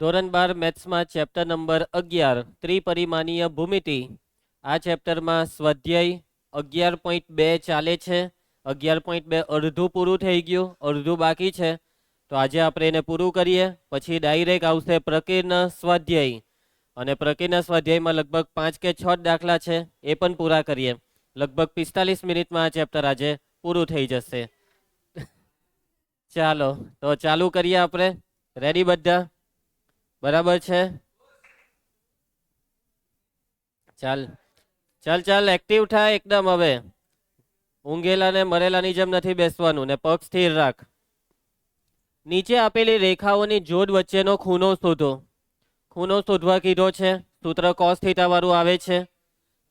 ધોરણ 12 મેથ્સમાં chapter number 11 ત્રિપરિમાણીય ભૂમિતિ. આ ચેપ્ટરમાં સ્વાધ્યાય 11.2 ચાલે છે. 11.2 અડધું પૂરું થઈ ગયું, અડધું બાકી છે. તો આજે આપણે એને પૂરું કરીએ, પછી ડાયરેક્ટ આવશે પ્રકીર્ણ સ્વાધ્યાય. અને પ્રકીર્ણ સ્વાધ્યાયમાં લગભગ 5 કે 6 દાખલા છે, એ પણ પૂરા કરીએ. લગભગ 45 મિનિટમાં આ ચેપ્ટર આજે પૂરું થઈ જશે. ચાલો તો ચાલુ કરીએ આપણે. રેડી બધા? બરાબર છે? ચાલ ચાલ ચાલ એક્ટિવ થાય એકદમ. હવે ઊંઘેલા ને મરેલાની જેમ નથી બેસવાનું, ને પગ સ્થિર રાખ. નીચે આપેલી રેખાઓની જોડ વચ્ચેનો ખૂણો શોધો. ખૂણો શોધવા કીધો છે. સૂત્ર કોસ થીટા વાળું આવે છે.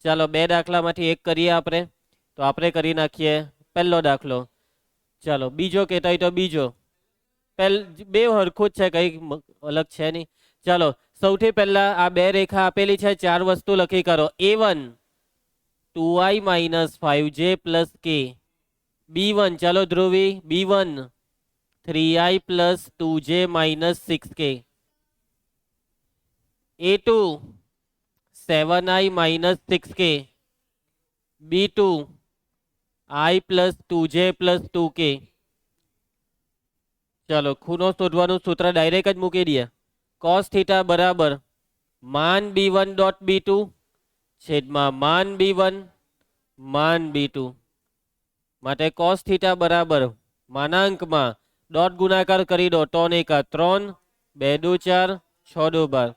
ચાલો બે દાખલામાંથી એક કરીએ આપણે. તો આપણે કરી નાખીએ પહેલો દાખલો. ચાલો બીજો કહેતા હોય તો બીજો. બે હરખું જ છે, કંઈ અલગ છે નહીં. ચાલો સૌથી પહેલા આ બે રેખા આપેલી છે, ચાર વસ્તુ લખી કરો. A1 2i - 5j + k. B1 ચાલો Dhruvi, B1 3i + 2j - 6k. A2 7i - 6k. B2 i + 2j + 2k. ચાલો ખૂણો શોધવાનું સૂત્ર ડાયરેક્ટ જ મૂકી દઈએ. કોસ થીટા બરાબર માન B1 ડોટ B2 છેદમાં માન B1 માન B2. માટે કોસ થીટા બરાબર માનાંકમાં ડોટ ગુણાકાર કરી દો. 3 × 1 2 × 4 6 × 12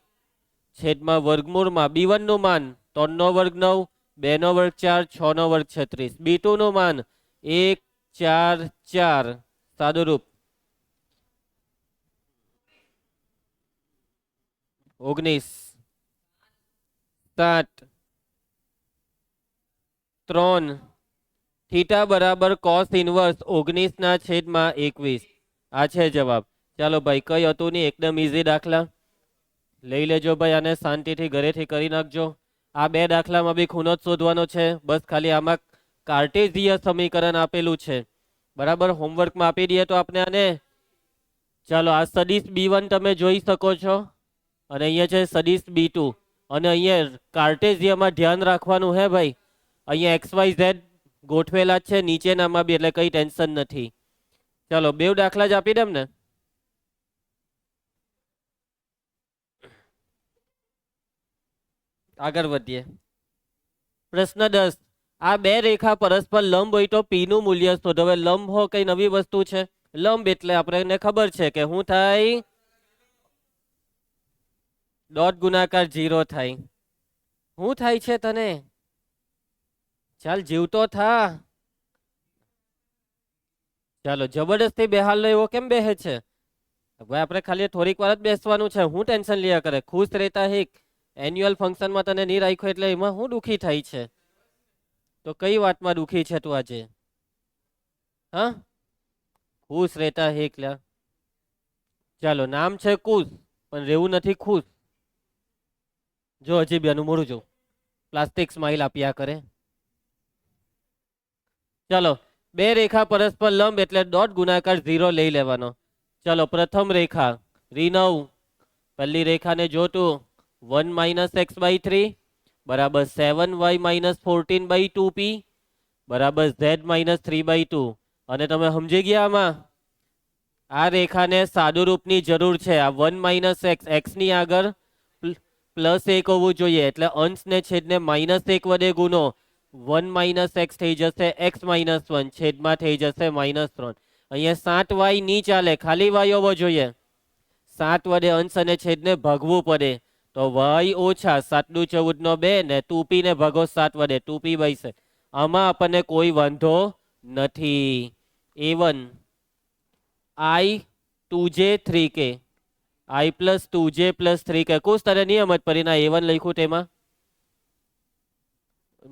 છેદમાં વર્ગમૂળમાં B1 નું માન 3 નો વર્ગ 9 2 નો વર્ગ 4 6 નો વર્ગ 36. B2 નું માન 1 4 4 સાદુરૂપ 19 7 3. થીટા બરાબર કોસ ઇનવર્સ 19 ના છેદમાં 21. આ છે જવાબ. ચાલો ભાઈ, કઈ હતું નહીં, એકદમ ઇઝી દાખલા. લઈ લેજો ભાઈ, આને શાંતિથી ઘરેથી કરી નાખજો. આ બે દાખલામાં બી ખૂણો જ શોધવાનો છે. બસ ખાલી આમાં કાર્ટેશિયન સમીકરણ આપેલું છે. બરાબર, હોમવર્કમાં આપી દઈએ તો આપણે આને. ચાલો આ સદિશ B1 તમે જોઈ શકો છો, અને અહીંયા છે સદિશ B2. અને અહીંયા કાર્ટેશિયનમાં ધ્યાન રાખવાનું હે ભાઈ, અહીંયા XYZ ગોઠવેલા છે નીચેનામાં બી, એટલે કઈ ટેન્શન નથી. ચાલો બે દાખલા જ આપી દેમ ને. આગળ વધીએ. પ્રશ્ન 10. આ બે રેખા પરસ્પર લંબ હોય તો P નું મૂલ્ય શોધો. હવે લંબ હો કઈ નવી વસ્તુ છે? લંબ એટલે આપણને ખબર છે કે શું થાય, ડોટ ગુણાકાર 0 થાય. શું થાય છે તને? ચાલ જીવતો થા. ચાલો જબરદસ્તી બેહાલ એવો કેમ બેહે છે? ભાઈ આપણે ખાલી થોડીક વાર જ બેસવાનું છે. હું ટેન્શન લ્યા કરે? ખુશ રહેતા હિક. એન્યુઅલ ફંક્શનમાં તને નહીં રાખ્યો એટલે એમાં શું દુઃખી થાય છે? તો કઈ વાતમાં દુઃખી છે તું આજે? હા, ખુશ રહેતા હિક લ્યા. ચાલો નામ છે કુશ, પણ રહેવું નથી ખુશ. જો હજી બેનું મોડું જો પ્લાસ્ટિક સ્માઇલ આપ્યા કરે. ચાલો બે રેખા પરસ્પર લંબ એટલે ડોટ ગુણાકાર 0 લઈ લેવાનો. ચાલો પ્રથમ રેખા રીનવ. પહેલી રેખાને જોતું 1 - x/3 બરાબર 7y - 14/2p બરાબર z - 3/2. અને તમે સમજી ગયા આમાં? આ રેખાને સાદુરૂપની જરૂર છે. આ 1 - x, x ની આગળ +1 હોવું જોઈએ, એટલે અંશને છેદને -1 વડે ગુનો. 1 - x થઈ જશે x - 1 છેદમાં થઈ જશે -3. અહીંયા 7y ની ચાલે, ખાલી y હોવો જોઈએ. 7 વડે અંશ અને છેદને ભાગવું પડે, તો y ઓછા 7 × 14 = 2 ને 2p ને ભાગો 7 વડે 2p બનશે. આમાં આપણને કોઈ વાંધો નથી. A1 i 2j 3k i + 2j + 3k. કુશ તારે નિયમ જ પરિણામ A1 લખ્યું તેમાં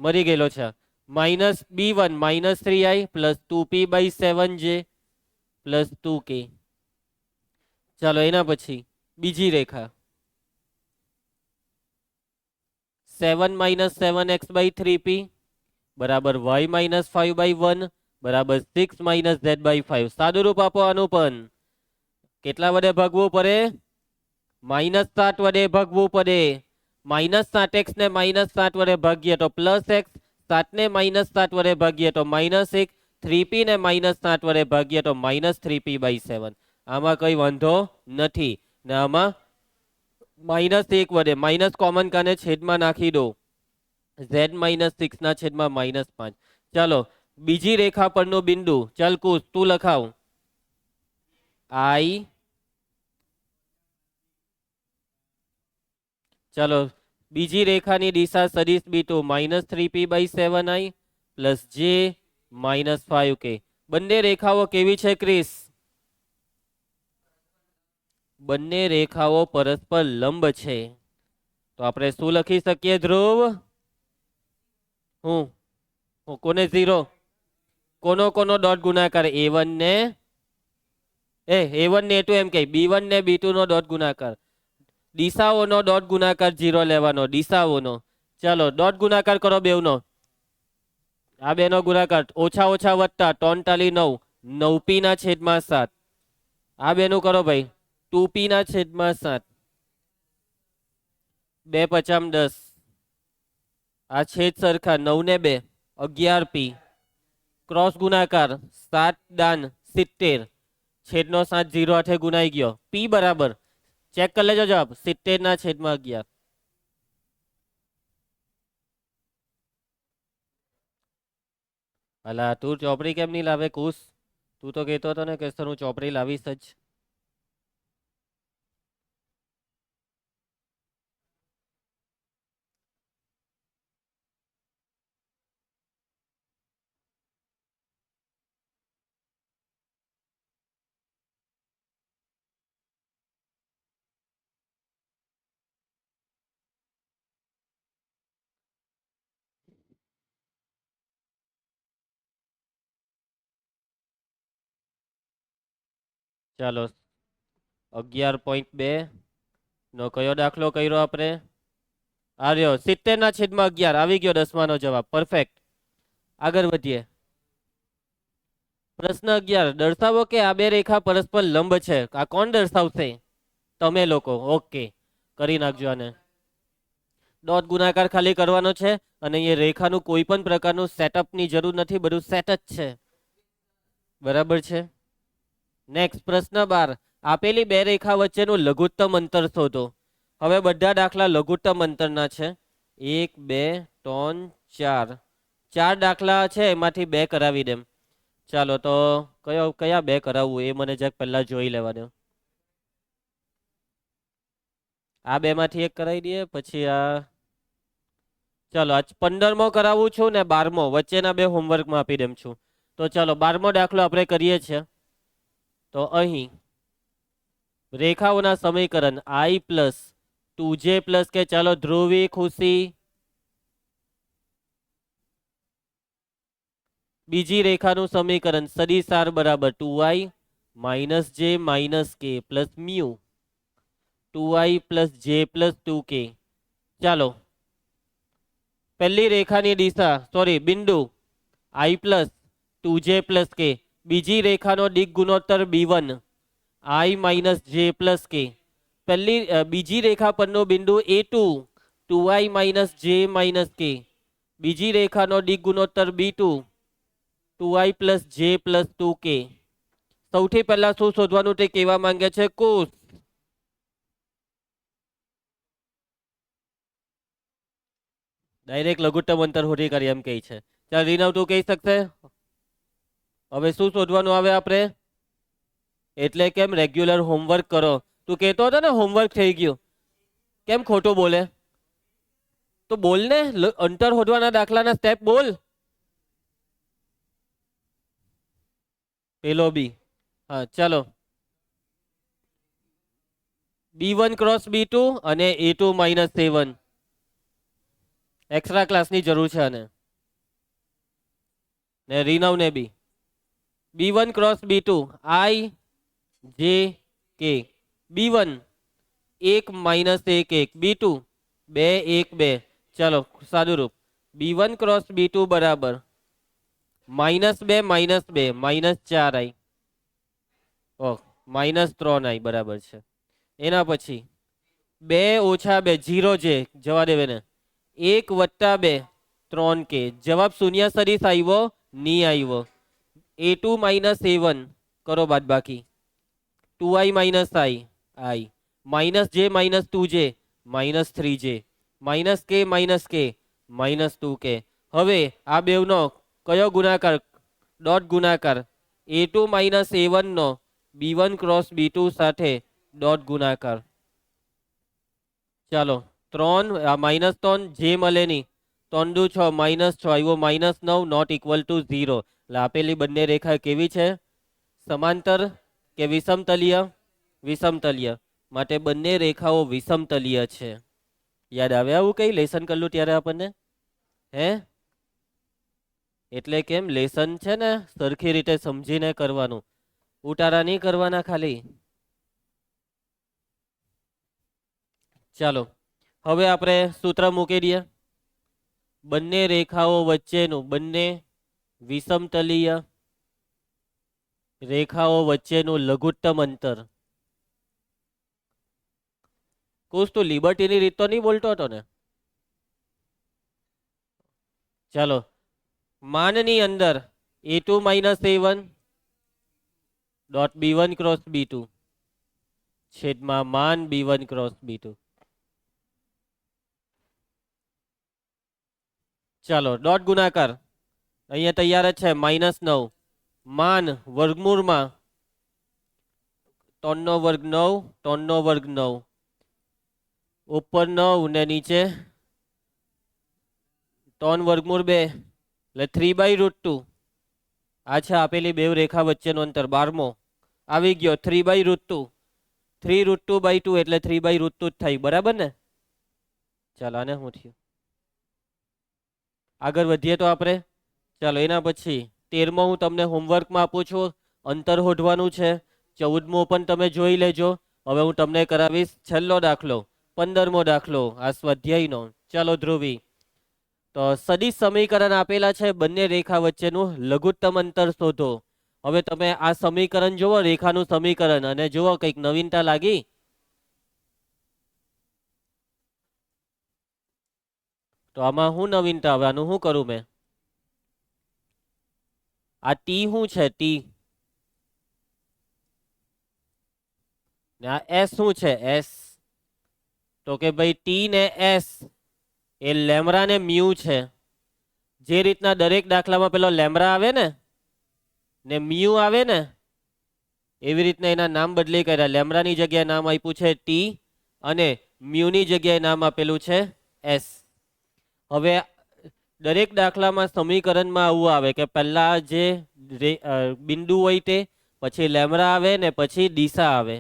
મરી ગયેલો છે. -B1 -3i + 2p/7j + 2k. ચાલો એના પછી બીજી રેખા 7 - 7x/3p બરાબર y - 5/1 બરાબર 6 - z/5. સાદુરૂપ આપો આનું પણ. કેટલા વડે ભાગવું પડે? -7 વડે ભાગવું પડે. -7x ને -7 વડે ભાગીએ તો +x, 7 ને -7 વડે ભાગીએ તો -1, 3p ને -7 વડે ભાગીએ તો -3p/7. આમાં કઈ વાંધો નથી ને આમાં -1 વડે માઇનસ કોમન કાને છેદમાં નાખી દો. z-6 ના છેદમાં -5. ચાલો બીજી રેખા પરનું બિંદુ, ચાલ કુશ તું લખાવ. I, ચાલો બીજી રેખાની દિશા સદિશ b2 -3p/7i + j -5k. બંને રેખાઓ કેવી છે ક્રિસ? બંને રેખાઓ પરસ્પર લંબ છે. તો આપણે શું લખી શકીએ ધ્રુવ? હું કોને 0? કોનો ડોટ ગુણાકાર? a1 ને a1 ને a2 એમ કે b1 ને b2 નો ડોટ ગુણાકાર. દિશાઓનો ડોટ ગુણાકાર 0 લેવાનો, દિશાઓનો. ચાલો ડોટ ગુણાકાર કરો બેવનો. આ બેનો ગુણાકાર ઓછા ઓછા વત્તા 3 9p ના છેદમાં 7. આ બેનું કરો ભાઈ 2p ના છેદમાં 7. 2 × 5 = 10. આ છેદ સરખા 9 ને 2 11p. ક્રોસ ગુણાકાર 7 દાન 70. છેદનો 7 0 હાથે ગુણાઈ ગયો. p બરાબર ચેક કરી લેજો જવાબ 70 ના છેદમાં 11. અલા તું ચોપડી કેમ નહીં લાવે કુશ? તું તો કહેતો હતો ને કે સર હું ચોપડી લાવીશ જ. ચાલો 11.2 નો કયો દાખલો કર્યો આપણે? આ રહ્યો 70 ના છેદમાં 11. આવી ગયો 10માનો જવાબ. પરફેક્ટ. આગળ વધીએ. પ્રશ્ન 11, દર્શાવો કે આ બે રેખા પરસ્પર લંબ છે. આ કોણ દર્શાવશે? તમે લોકો. ઓકે, કરી નાખજો આને. ડોટ ગુણાકાર ખાલી કરવાનો છે અને એ રેખાનું કોઈ પણ પ્રકારનું સેટઅપની જરૂર નથી, બધું સેટ જ છે. બરાબર છે. નેક્સ્ટ પ્રશ્ન 12, આપેલી બે રેખા વચ્ચેનું લઘુત્તમ અંતર શોધો. હવે બધા દાખલા લઘુત્તમ અંતરના છે. 1 2 3 4. 4 દાખલા છે, એમાંથી 2 કરાવી દેમ. ચાલો તો કયા 2 કરાવવું એ મને જરાક પહેલા જોઈ લેવા દો. આ 2 માંથી એક કરાવી દઈએ, પછી આ. ચાલો આજ 15મો કરાવું છું ને 12મો, વચ્ચેના 2 હોમવર્કમાં આપી દેમ છું. તો ચાલો 12મો દાખલો આપણે કરીએ છીએ. તો અહીં રેખાઓના સમીકરણ i + 2j + કે ચાલો ધ્રુવી ખુશી. બીજી રેખાનું સમીકરણ સદિશ r = 2i - j - k + μ 2i + j + 2k. ચાલો પહેલી રેખાની દિશા બિંદુ i + 2j + k. બીજી રેખાનો દિક ગુણોત્તર b1 i - j + k. બીજી રેખા પરનું બિંદુ a2 2i - j - k. બીજી રેખાનો દિક ગુણોત્તર b2 2i + j + 2k. સૌથી પહેલા શું શોધવાનું તે કહેવા માંગે છે કુશ? ડાયરેક્ટ લઘુત્તમ અંતર શોધી કરી એમ કહે છે. ચાલ રીનવ તું કહી શકશે? હવે શું શોધવાનું આવે આપણે? એટલે કેમ રેગ્યુલર હોમવર્ક કરો. તું કહેતો હતો ને હોમવર્ક થઈ ગયું, કેમ ખોટું બોલે? તો બોલ ને, અંતર શોધવાના દાખલાના સ્ટેપ બોલ. પેલો બી. હા ચાલો b1 × b2 અને a2 - a1. એક્સ્ટ્રા ક્લાસની જરૂર છે અને ને રીનવ ને બી. b1 × b2 i j k. b1 1 - 1 1, b2 2 1 2. ચાલો સાદું રૂપ b1 × b2 બરાબર -2 - 2 -4i -3i બરાબર છે. એના પછી 2 ઓછા 2 0 જે જવા દેવે ને 1 વત્તા 2 3 કે જવાબ શૂન્ય સદીશ આવ્યો નહીં આવ્યો a2 માઇનસ a1 કરો બાદ બાકી 2i માઇનસ i માઇનસ જે minus 2j minus 3j minus કે માઇનસ 2k હવે આ બેવનો કયો ગુણાકાર ડોટ ગુણાકાર a2 માઇનસ a1 નો b1 ક્રોસ b2 સાથે ડોટ ગુણાકાર ચાલો 3 માઇનસ 3 જે મળે નહીં 3 દુ 6 માઇનસ 6 આવ્યો માઇનસ 9 નોટ ઇક્વલ ટુ 0 એટલે આપેલી બંને રેખા કેવી છે સમાંતર કે વિષમતલીય વિષમતલીય માટે બંને રેખાઓ વિષમતલીય છે યાદ આવે આવું કઈ લેસન કરલું ત્યારે આપણને હે એટલે કેમ લેસન છે ને સરખી રીતે સમજીને કરવાનું ઉતારા નહીં કરવાના ખાલી ચાલો હવે આપણે સૂત્ર મૂકી દઈએ બંને રેખાઓ વચ્ચેનું બંને વિષમતલીય રેખાઓ વચ્ચેનું લઘુત્તમ અંતર કુછ તો લિબર્ટીની રીત તો નહીં બોલતો હતો ને ચાલો માનની અંદર a2 minus a1 dot b1 cross b2 છેદમાં માન b1 ક્રોસ b2 ચાલો ડોટ ગુણાકાર અહીંયા તૈયાર જ છે -9 માન વર્ગમૂળમાં 3 નો વર્ગ 9 3 નો વર્ગ 9 ઉપર 9 ને નીચે 3 વર્ગમૂળ 2 એટલે 3/√2 આ છે આપેલી બે રેખા વચ્ચેનું અંતર 12મો આવી ગયો 3/√2 3√2/2 એટલે 3/√2 જ થાય બરાબર ને ચાલો આને શું થયું આગળ વધીએ તો આપણે ચાલો એના પછી 13મો હું તમને હોમવર્કમાં આપું છું અંતર શોધવાનું છે 14મો પણ તમે જોઈ લેજો હવે હું તમને કરાવીશ છેલ્લો દાખલો 15મો દાખલો આ સ્વાધ્યાયનો ચાલો ધ્રુવી તો સદિશ સમીકરણ આપેલા છે બંને રેખા વચ્ચેનું લઘુત્તમ અંતર શોધો હવે તમે આ સમીકરણ જુઓ રેખાનું સમીકરણ અને જુઓ કંઈક નવીનતા લાગી તો આમાં શું નવીનતા આવે આનું શું કરું મેં આ ટી શું છે ટી ને આ એસ શું છે એસ તો કે ભાઈ ટી ને એસ એ લેમડા ને મ્યુ છે જે રીતના દરેક દાખલામાં પેલો લેમડા આવે ને મ્યુ આવે ને એવી રીતના એના નામ બદલી કર્યા લેમડાની જગ્યાએ નામ આપ્યું છે ટી અને મ્યુની જગ્યાએ નામ આપેલું છે એસ હવે દરેક દાખલામાં સમીકરણમાં આવું આવે કે પહેલા જે બિંદુ હોય તે પછી લેમડા આવે ને પછી દિશા આવે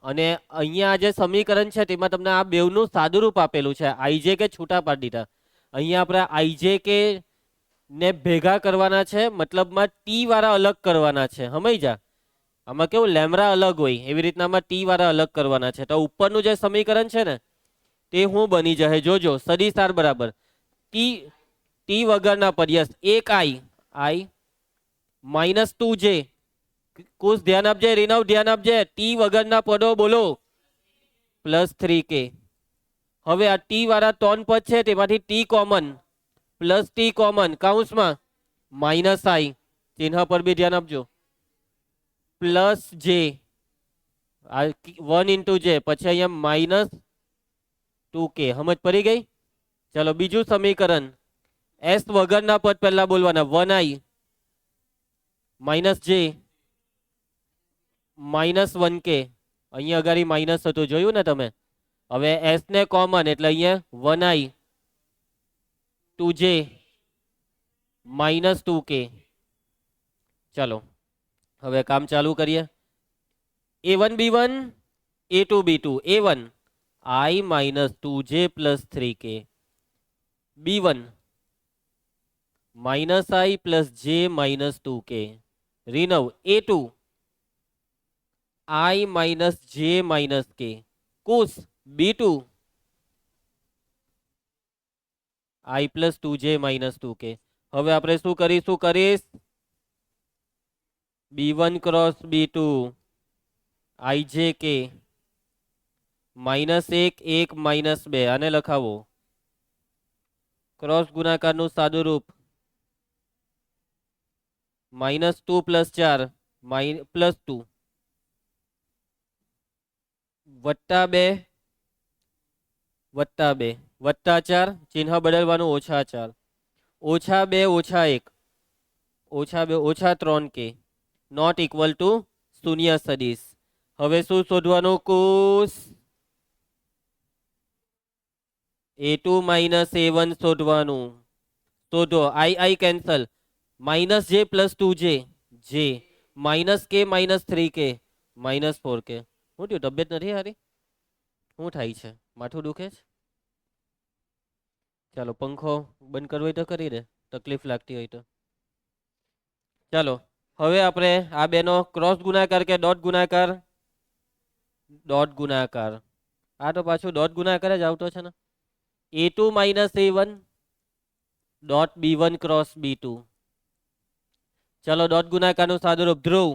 અને અહીંયા જે સમીકરણ છે તેમાં તમને આ બેવનું સાદુરૂપ આપેલું છે આઈજે કે છૂટા પાડી દીધા અહીંયા આપણે આઈજે કે ને ભેગા કરવાના છે મતલબમાં ટી વાળા અલગ કરવાના છે સમજ જા આમાં કેવું લેમડા અલગ હોય એવી રીતના આમાં ટી વાળા અલગ કરવાના છે તો ઉપરનું જે સમીકરણ છે ને તે હું બની જશે જોજો સદિશાર બરાબર ટી વગરના પર્યાસ એક આઈ -2j કુછ ધ્યાન આપજે રીનવ ધ્યાન આપજે ટી વગરના પદો બોલો +3k હવે આ ટી વાળા 3 પદ છે તેમાંથી ટી કોમન +t કોમન કૌંસમાં -i ચિહ્ન પર બી ધ્યાન આપજો +j 1 × j પછી અહીંયા -2k સમજ પડી ગઈ ચલો બીજું સમીકરણ s વગરના પદ પહેલા બોલવાના 1i -j -1k અહીંયા અગાડી માઇનસ હતું જોયું ને તમે હવે s ને કોમન એટલે અહીંયા 1i 2j -2k ચલો હવે કામ ચાલુ કરીએ a1 b1 a2 b2 a1 I -2j + 3k b1 -i + j -2k રીનવ a2 I - j - k Kush b2 I + 2j - 2k હવે આપણે શું કરીશ b1 × b2 ijk -1 1 -2 આને લખાવો ક્રોસ ગુણાકારનું સાદું રૂપ -2 + 4 +2 +2 +2 +4 ચિહ્ન બદલવાનું -4 -2 -1 -2 -3 નોટ ઇક્વલ ટુ શૂન્ય સદિશ. હવે શું શોધવાનું કુશ? A2 - A1 શોધવાનું. શોધો. I cancel. -j + 2j j -k -3k -4k. શું થયું? તબિયત નથી હારી? શું થાય છે? માથું દુખે છે? ચાલો પંખો બંધ કરવો હોય તો કરી દે, તકલીફ લાગતી હોય તો. ચાલો હવે આપણે આ બેનો ક્રોસ ગુણાકાર કે ડોટ ગુણાકાર? ડોટ ગુણાકાર. આ તો પાછું ડોટ ગુણાકાર જ આવતો છે ને. A2 - A1 dot B1 cross B2. ચલો ડોટ ગુણાકારનું સાદુરૂપ. ધ્રુવ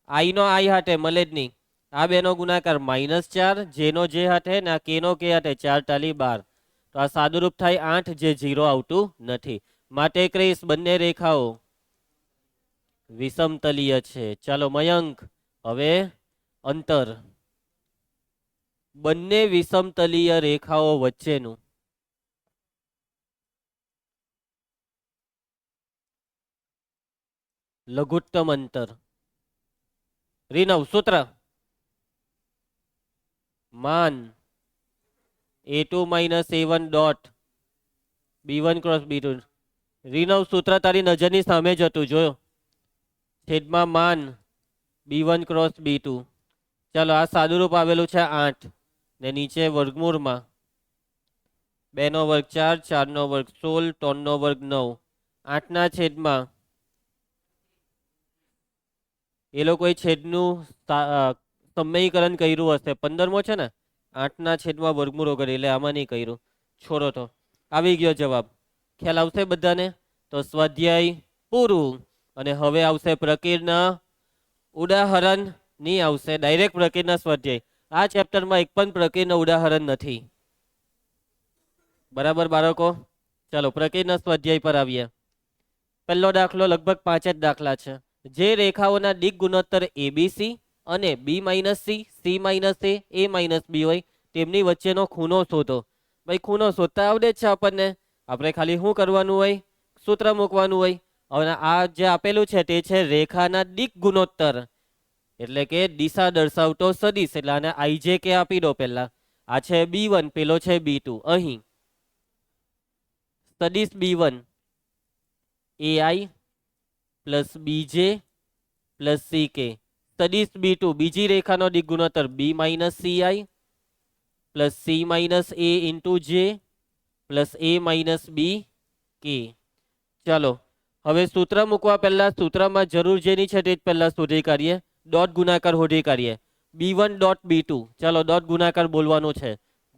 I નો I હાથે મળે જ નહીં. આ બેનો ગુણાકાર -4 J નો J હાથે ને આ K નો K હાથે 4 × 12. તો આ સાદુરૂપ થાય 8 જે 0 આવતું નથી. માટે ક્રિસ બંને રેખાઓ વિષમતલીય છે. ચાલો મયંક હવે અંતર બંને વિષમતલીય રેખાઓ વચ્ચેનું લઘુત્તમ અંતર. રીનવ સૂત્ર માન A2 - A1 dot B1 cross B2. રીનવ સૂત્ર તારી નજરની સામે જ હતું, જોયો. છેદમાં માન B1 ક્રોસ B2. ચાલો આ સાદુરૂપ આવેલું છે 8 ને નીચે વર્ગમૂળમાં 2 નો વર્ગ 4 4 નો વર્ગ 16 3 નો વર્ગ 9 8 ના છેદમાં એ લોકોએ છેદનું સમયકરણ કર્યું હશે. 15મો છે ને, 8 ના છેદમાં વર્ગમૂળો કરી, એટલે આમાં નહીં કર્યું. છોડો તો આવી ગયો જવાબ. ખ્યાલ આવશે બધાને? તો સ્વાધ્યાય પૂરું. અને હવે આવશે પ્રકીર્ણ ઉદાહરણ. નહીં આવશે, ડાયરેક્ટ પ્રકીર્ણ સ્વાધ્યાય. આ ચેપ્ટરમાં એક પણ પ્રકીર્ણ ઉદાહરણ નથી. બરાબર બાળકો? ચાલો પ્રકીર્ણ સ્વાધ્યાય પર આવીએ. પહેલો દાખલો લગભગ 5 જ દાખલા છે. જે રેખાઓના દિક ગુણોત્તર ABC અને B - C C - A A - B હોય તેમની વચ્ચેનો ખૂણો શોધો. ભાઈ ખૂણો શોધતા આવડે જ છે આપણને. આપણે ખાલી શું કરવાનું હોય? સૂત્ર મૂકવાનું હોય. હવે આ જે આપેલું છે તે છે રેખાના દિક ગુણોત્તર, એટલે કે દિશા દર્શાવતો સદિશ. એટલે આને IJ કે આપી દો પહેલા. આ છે B1, પેલો છે B2. અહીં સદિશ B1 AI plus BJ plus CK. સદિશ B2 બીજી રેખાનો દિક ગુણોત્તર B - CI plus C - A × J plus A - B K. ચાલો હવે સૂત્ર મૂકવા પહેલા સૂત્રમાં જરૂર જેની છે તે જ પહેલા શોધી કાઢીએ. ડોટ ગુણાકાર શોધી કાઢીએ. B1 dot B2. ચાલો ડોટ ગુણાકાર બોલવાનું છે.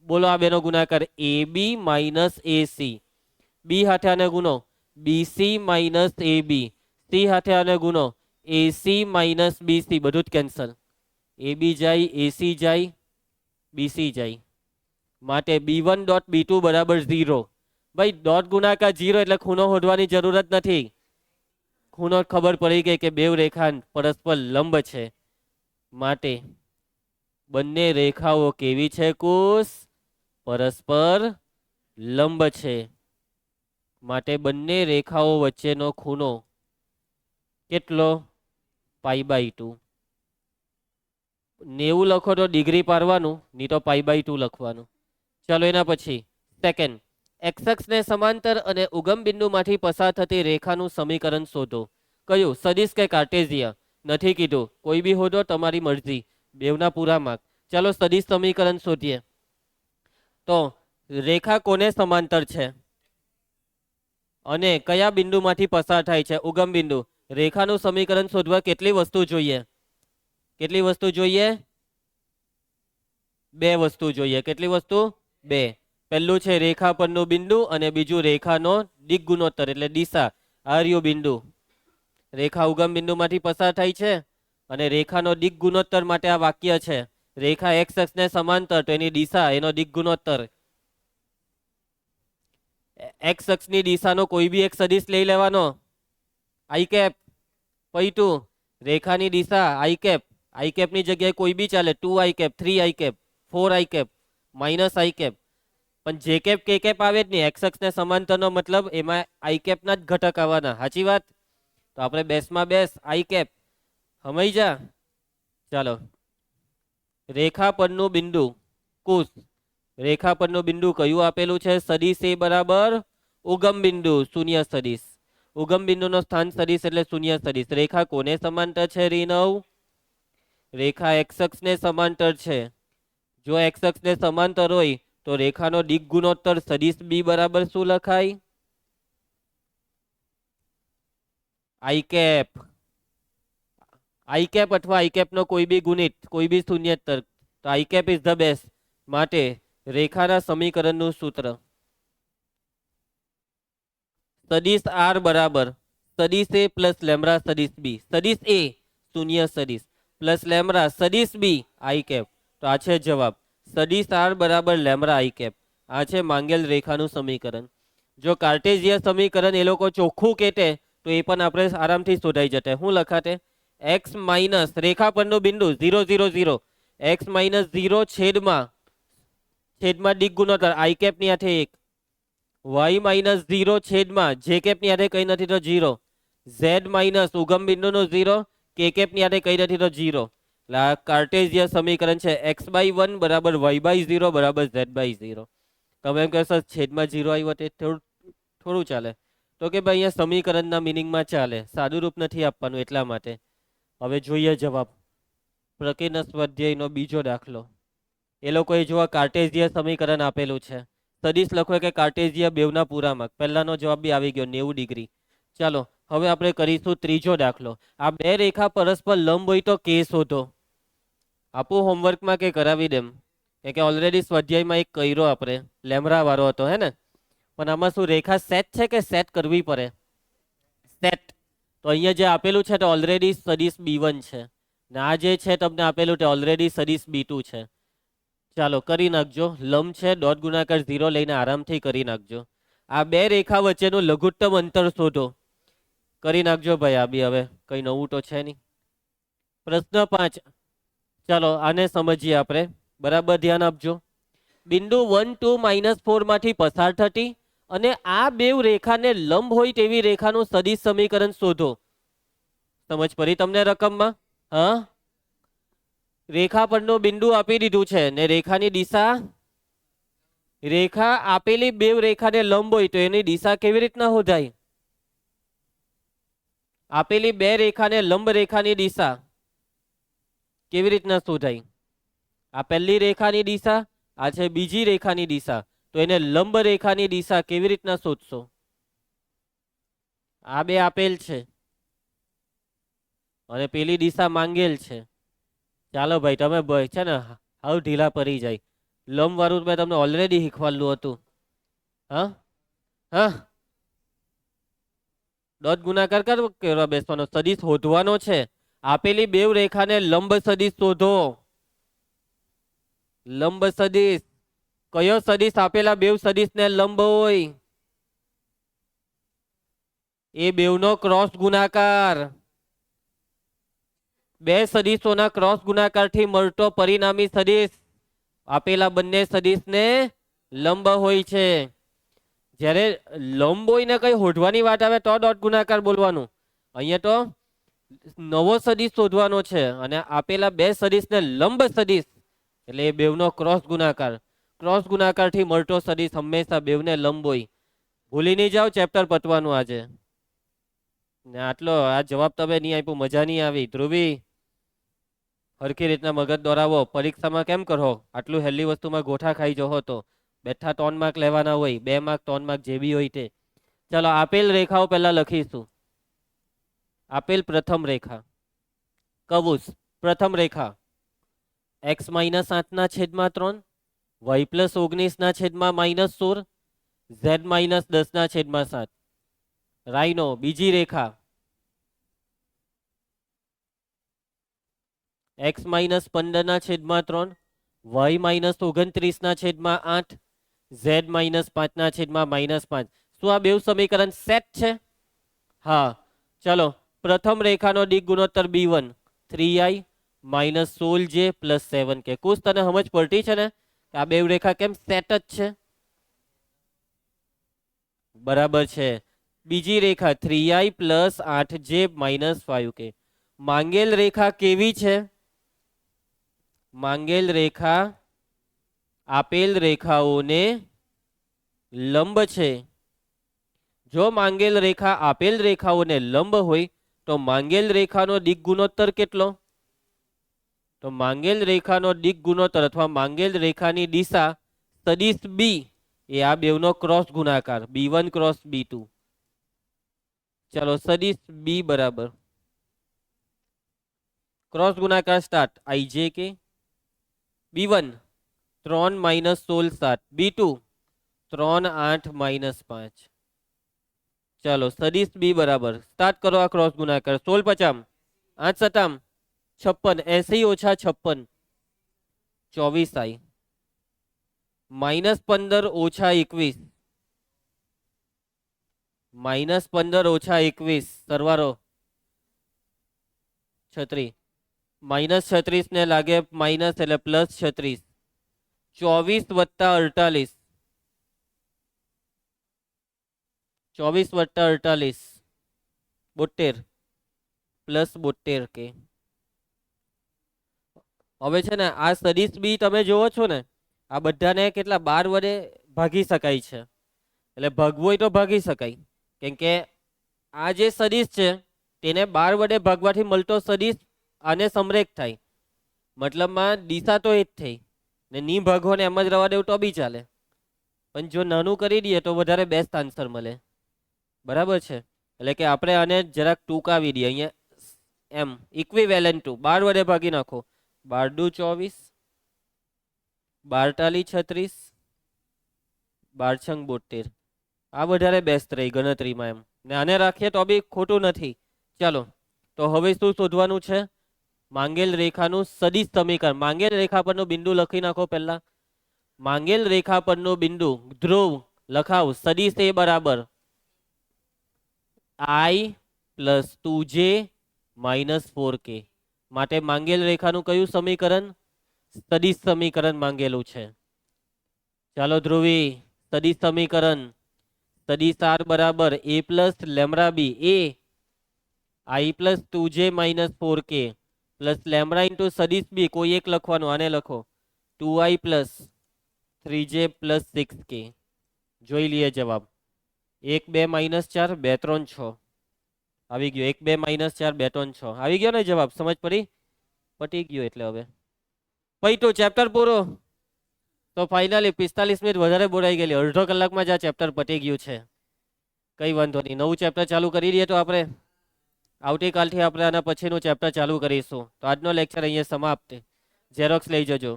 બોલો આ બેનો ગુણાકાર AB - AC. B હાથે આને ગુનો BC - AB. C હાથે આને ગુનો AC - BC. બધું જ કેન્સલ. AB જાય, AC જાય, BC જાય. માટે B1 ડોટ B2 બરાબર 0. ભાઈ ડોટ ગુણાકાર 0 એટલે ખૂણો શોધવાની જરૂર જ નથી. ખૂણો ખબર પડી ગઈ કે બે રેખા પરસ્પર લંબ છે. માટે બંને રેખાઓ કેવી છે કુશ? પરસ્પર લંબ છે. માટે બંને રેખાઓ વચ્ચેનો ખૂણો કેટલો? π/2. 90 લખો તો ડિગ્રી પાડવાનું, નહીં તો π/2 લખવાનું. ચાલો એના પછી સેકન્ડ, એક્સએક્સને સમાંતર અને ઉગમ બિંદુમાંથી પસાર થતી રેખાનું સમીકરણ શોધો. કયું? સદિશ કે કાર્ટેઝિયા? નથી કીધું. કોઈ બી હોદો, તમારી મરજી. બેવના પૂરા માર્ક. ચાલો સદિશ સમીકરણ શોધીએ. તો રેખા કોને સમાંતર છે અને કયા બિંદુમાંથી પસાર થાય છે? ઉગમ બિંદુ. રેખાનું સમીકરણ શોધવા કેટલી વસ્તુ જોઈએ? કેટલી વસ્તુ જોઈએ? 2 વસ્તુ જોઈએ. કેટલી વસ્તુ? 2. પહેલું છે રેખા પરનું બિંદુ અને બીજું રેખાનો દિક ગુણોત્તર એટલે દિશા. આ રહ્યું બિંદુ. રેખા ઉગમ બિંદુમાંથી પસાર થાય છે અને રેખાનો દિક ગુણોત્તર માટે આ વાક્ય છે રેખા એક્સ અક્ષને સમાંતર તો એની દિશા એનો દિક ગુણોત્તર એક્સ અક્ષની દિશાનો કોઈ બી એક સદિશ લઈ લેવાનો આઈ કેપ પૈટુ રેખાની દિશા આઈ કેપની જગ્યાએ કોઈ બી ચાલે 2 I cap 3 I cap 4 I cap minus I cap પણ જે કેપ કે કેપ આવે જ નહીં એક્સ અક્ષને સમાંતરનો મતલબ એમાં આઈ કેપના જ ઘટક આવવાના સાચી વાત તો આપણે બેસમાં બેસ આઈ કેપ સમય જા ચાલો રેખા પરનું બિંદુ કુશ રેખા પરનું બિંદુ કયું આપેલું છે સદિશ એ બરાબર ઉગમ બિંદુ શૂન્ય સદિશ ઉગમ બિંદુનો સ્થાન સદિશ એટલે શૂન્ય સદિશ રેખા કોને સમાંતર છે રીનવ રેખા એક્સ અક્ષને સમાંતર છે જો એક્સ અક્ષને સમાંતર હોય તો રેખાનો દિક ગુણોત્તર સદિશ બી બરાબર શું લખાય આઈ કેપ અથવા આઈ કેપ નો કોઈ બી ગુણિત કોઈ બી શૂન્યેતર તો I cap is the best માટે રેખાના સમીકરણનું સૂત્ર સદિશ આર બરાબર સદિશ એ પ્લસ લેમ્બડા સદિશ બી સદિશ એ શૂન્ય સદિશ પ્લસ લેમ્બડા સદિશ બી આઈ કેપ તો આ છે જવાબ સદિશ આર બરાબર લેમ્બડા આઈ કેપ આ છે માંગેલ રેખાનું સમીકરણ જો કાર્ટેશિયન સમીકરણ એ લોકો ચોખ્ખું કેટે તો એ પણ આપણે આરામથી શોધાઈ જતે શું લખાતે એક્સ માઇનસ રેખા પરનું બિંદુ 0 0 0 એક્સ માઇનસ 0 છેદમાં દિક ગુણોત્તર આઈ કેપ ની હાથે 1 વાય માઇનસ 0 છેદમાં જે કેપ ની હાથે કઈ નથી તો 0 ઝેડ માઇનસ ઉગમ બિંદુનો 0 કે કેપ ની હાથે કઈ નથી તો 0 એટલે આ કાર્ટેશિયન સમીકરણ છે એક્સ બાય 1 બરાબર વાય બાય 0 બરાબર ઝેડ બાય 0 તમે એમ કહેશો છેદમાં 0 આવ્યો તે થોડું ચાલે તો કે ભાઈ અહીંયા સમીકરણના મિનિંગમાં ચાલે સાદું રૂપ નથી આપવાનું એટલા માટે હવે જોઈએ જવાબ પ્રકીર્ણ સ્વાધ્યાયનો બીજો દાખલો એ લોકોએ જો આ કાર્ટેશિયન સમીકરણ આપેલું છે સદિશ લખો કે કાર્ટેશિયન બેવના પૂરામાં પહેલાનો જવાબ બી આવી ગયો 90 ડિગ્રી ચાલો હવે આપણે કરીશું ત્રીજો દાખલો આ બે રેખા પરસ્પર લંબ હોય તો કે શોધો આપું હોમવર્કમાં કે કરાવી દેમ કે ઓલરેડી સ્વાધ્યાયમાં એક કર્યો આપણે લેમ્બડા વાળો હતો હે ને પણ આમાં શું રેખા સેટ છે કે સેટ કરવી પડે સેટ તો અહીંયા જે આપેલું છે તો ઓલરેડી સદિશ B1 છે ને આ જે છે તમને આપેલું તે ઓલરેડી સદિશ B2 છે ચાલો કરી નાખજો લંબ છે ડોટ ગુણાકાર 0 લઈને આરામથી કરી નાખજો આ બે રેખા વચ્ચેનું લઘુત્તમ અંતર શોધો કરી નાખજો ભાઈ આ બી હવે કઈ નવું તો છે નહીં પ્રશ્ન 5 ચાલો આને સમજીએ આપણે બરાબર ધ્યાન આપજો બિંદુ 1 2 -4 માંથી પસાર થતી અને આ બે રેખાને લંબ હોય તેવી રેખાનું સદિશ સમીકરણ શોધો સમજ પડી તમને રકમમાં હા રેખા પરનું બિંદુ આપી દીધું છે ને રેખાની દિશા રેખા આપેલી બે રેખાને લંબ હોય તો એની દિશા કેવી રીતના શોધાય આપેલી બે રેખાને લંબ રેખાની દિશા કેવી રીતના શોધાય આ પહેલી રેખાની દિશા આ છે બીજી રેખાની દિશા તો એને લંબ રેખાની દિશા કેવી રીતના શોધશો આ બે આપેલ છે અને પેલી દિશા માંગેલ છે ચાલો ભાઈ તમે છે ને હાવ ઢીલા પડી જાય લંબ વાળું મેં તમને ઓલરેડી શીખવાડલું હતું હા હા ડોટ ગુણાકાર કરવા બેસવાનો સદિશ શોધવાનો છે આપેલી બે રેખાને લંબ સદિશ શોધો લંબ સદિશ કયો સદિશ આપેલા બે સદિશને લંબ હોય એ બેવનો ક્રોસ ગુણાકાર બે સદિશોના ક્રોસ ગુણાકારથી મળતો પરિણામી સદિશ આપેલા બંને સદિશને લંબ હોય છે જ્યારે લંબ હોય ને કઈ શોધવાની વાત આવે તો ડોટ ગુણાકાર બોલવાનું અહીંયા તો નવો સદિશ શોધવાનો છે અને આપેલા બે સદિશને લંબ સદિશ એટલે એ બેવનો ક્રોસ ગુણાકારથી મળતો સદિશ હંમેશા બેવને લંબ હોય ભૂલી નહીં જાઓ ચેપ્ટર પતવાનું આજે ને આટલો આ જવાબ તમે નહીં આપ્યું મજા નહીં આવી ધ્રુવી હરખી રીતના મગજ દોરાવો પરીક્ષામાં કેમ કરો આટલું હેલ્ધી વસ્તુમાં ગોઠા ખાઈ જવો તો બેઠા 3 માર્ક લેવાના હોય 2 માર્ક 3 માર્ક જે બી હોય તે ચાલો આપેલ રેખાઓ પહેલા લખીશું આપેલ પ્રથમ રેખા કૌંસ પ્રથમ રેખા x -8/3 y +19/-16 z -10/7 રાઈનો બીજી રેખા x minus 15/3, y minus 29/8, z minus 5/-5. શું આ બે સમીકરણ સેટ છે? હા. ચલો, પ્રથમ રેખાનો દિક ગુણોત્તર b1 3i minus 16j plus 7k. કુશ તને સમજ પડતી છે ને આ બે રેખા કેમ સેટ જ છે? બરાબર છે. બીજી રેખા 3i plus 8j minus 5k. માંગેલ રેખા કેવી છે? માંગેલ રેખા આપેલ રેખાઓને લંબ છે. જો માંગેલ રેખા આપેલ રેખાઓને લંબ હોય તો માંગેલ રેખાનો દિક ગુણોત્તર કેટલો? તો માંગેલ રેખાનો દિક ગુણોત્તર અથવા માંગેલ રેખાની દિશા સદિશ બી એ આ બેવનો ક્રોસ ગુણાકાર b1 ક્રોસ b2. ચલો, સદિશ બી બરાબર ક્રોસ ગુણાકાર સ્ટાર્ટ ij કે b1 3 માઇનસ 16 7, b2 3 8 માઇનસ 5. ચલો, સદિશ બી બરાબર સ્ટાર્ટ કરો આ ક્રોસ ગુણાકાર. 16 50 8 7 56 80 ઓછા 56 24i માઇનસ 15 ઓછા 21 માઇનસ 15 ઓછા 21 સરવાળો 36 માઇનસ 36 ને લાગે માઇનસ એટલે પ્લસ 36 24 વત્તા 48 24 વત્તા 48 72 પ્લસ 72 કે. હવે છે ને આ સદિશ બી તમે જોવો છો ને આ બધાને કેટલા 12 વડે ભાગી શકાય છે. એટલે ભાગવું હોય તો ભાગી શકાય કેમ કે આ જે સદિશ છે તેને 12 વડે ભાગવાથી મળતો સદિશ આને સમરેખ થાય. મતલબમાં દિશા તો એ જ થઈ ને ની ભાગો ને એમ જ રવા દેવું તો બી ચાલે, પણ જો નાનું કરી દઈએ તો વધારે બેસ્ટ આન્સર મળે. બરાબર છે. એટલે કે આપણે આને જરાક ટૂંકાવી દઈએ. અહીંયા એમ ઇક્વિવેલેન્ટ ટુ 12 વડે ભાગી નાખો. 12 દુ 24, 12 તાલી 36, 12 છંગ 72. આ વધારે બેસ્ટ રહી ગણતરીમાં એમ. ને આને રાખીએ તો બી ખોટું નથી. ચાલો, તો હવે શું શોધવાનું છે? માંગેલ રેખાનું સદિશ સમીકરણ. માંગેલ રેખા પરનું બિંદુ લખી નાખો પહેલા. માંગેલ રેખા પરનું બિંદુ ધ્રુવ લખાવ. સદિશ એ બરાબર i plus 2j minus 4k. માટે માંગેલ રેખાનું કયું સમીકરણ? સદિશ સમીકરણ માંગેલું છે. ચાલો ધ્રુવી, સદિશ સમીકરણ. સદિશ r બરાબર a પ્લસ લેમ્બડા બી એ i plus 2j minus 4k plus lambda into સદિશ બી કોઈ એક લખવાનું. આને લખો 2i plus 3j plus 6k. જોઈ લઈએ જવાબ. 1 2 માઇનસ 4 2 3 6 આવી ગયો. 1 2 માઇનસ 4 2 3 6 આવી ગયો ને જવાબ? સમજ પડી? પટી ગયો. એટલે હવે પૈટું ચેપ્ટર પૂરો. તો ફાઇનલી 45 મિનિટ વધારે બોલાઈ ગયેલી. અડધો કલાકમાં જ આ ચેપ્ટર પટી ગયું છે. કઈ વાંધો નહીં. નવું ચેપ્ટર ચાલુ કરી દઈએ તો આપણે આવતીકાલથી આપણે આના પછીનું ચેપ્ટર ચાલુ કરીશું. તો આજનો લેક્ચર અહીંયા સમાપ્ત. ઝેરોક્સ લઈ જજો.